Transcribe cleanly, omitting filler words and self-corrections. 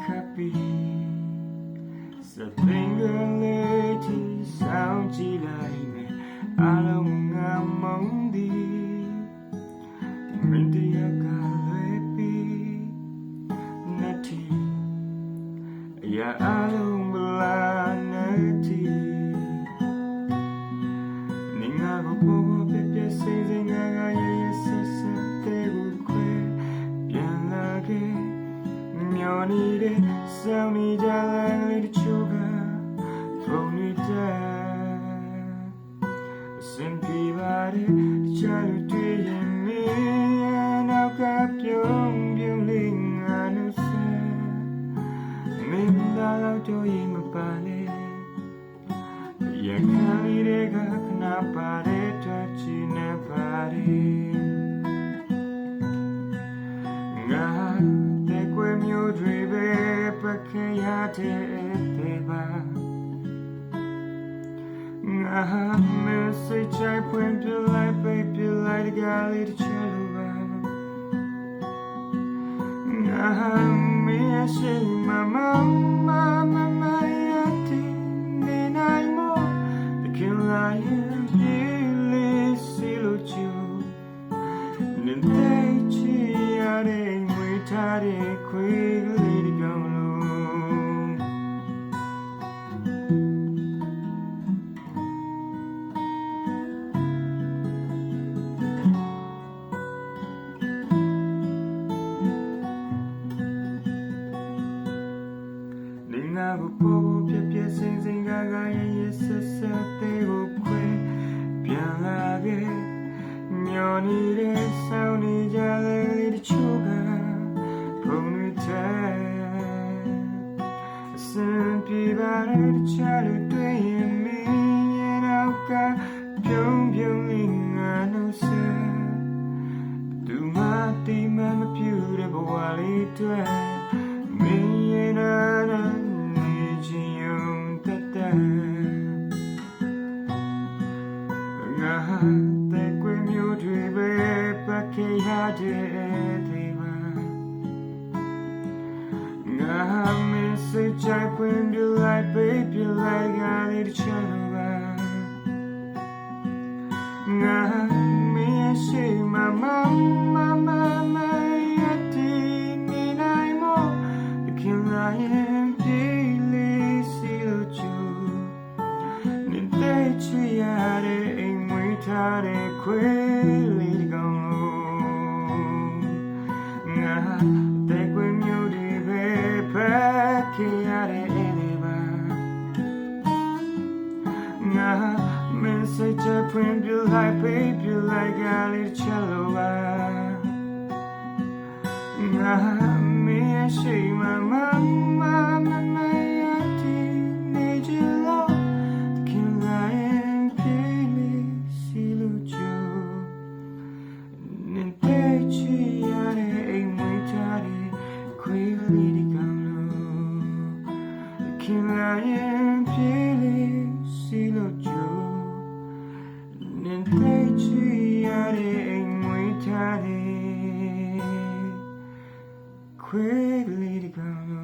happy something lady sound ji lai me along nga mong di min dia ka lwe pi nati ya along bla nati ninga go po pe pe se se nga ga ye se se te gu kwe pian la keမျောနေတဲ့စောင်းနေကြတဲ့လေးတချို့ကပုံတဲ့အစင်ပြေပါတယ်တခြားလူတွေရင်မင်းနောက်ကပြုံးပြုံးလေးငါနှုတ်ဆက်မင်းလာတော့ရင်မပါလေရခိုင်လေးတွေကခဏပါတဲ့တွေ့ချင်နေပါတယ်ငါမျိုးတွေပဲပတ်ခဲ့ရတဲ့ပါငါမစိတ်ချိုက်ဖွင့်ပြလိုက်ပဲပြလိုက်ကြလေတချလို့ပါငါမရှိမမမရတဲ့နေနိုင်မို့တခင်လာရင်ပြေးလေးစီလို့ချူနေတဲ့ချီရတဲ့ထားတဲ့ခွေးလေးတကောင်လုံးနေငါကိုပေါ်ပြပြစင်စင်ကရဲ့ဆက်ဆက်တဲ့ကိုခွေးပြန်လာခဲ့မျောနေတဲ့ဆောင်းနေကြတဲ့လေးတချို့ကပြေပါတဲ့ချာလူတွေရင်မင်းရဲ့နောက်ကပြုံးပြုံးလေးငါနှုတ်ဆက်သူမတိမမပြူတဲ့ဘဝလေးတွေမင်းရဲ့နာနေချင်ုံတတ်ငါတဲ့ကွေမျိုးတွေပဲပတ်ခဲ့ရတဲ့ဒီမှာငါစိတ်ချိုက်ဖွင့်ပြလိုက်ပဲပြလိုက်ကြလေတချလို့ပါငါမရှိမရတဲ့နေနိုင်မို့တခင်လာရင်ပြေးလေးစီလို့ချူနေတဲ့ချီရတဲ့အိမ်မွေးထားတဲ့ခွေးလေးကောင်လုံးငါတဲ့ခွေးမျိုးတွေပဲဖက်ခဲ့ရတဲ့နေပါငါမင်းစိတ်ချဖွင့်ပြလိုက်ပဲပြလိုက်ကြလေချလို့ပါငါမင်းရှိမရတဲ့နေကြလို့တခင်လာရင်ပြေးလေးစီလို့ချူနေတဲ့ချီရတဲ့အိမ်မွေးထားတဲ့ခွေးလေးဒီကောင်ခင်လာရင်ပြေးလေးစီလို့ကြိုးနေတဲ့ချီရတဲ့အိမ်မွေးထားတဲ့ခွေးလေးဒီကောင်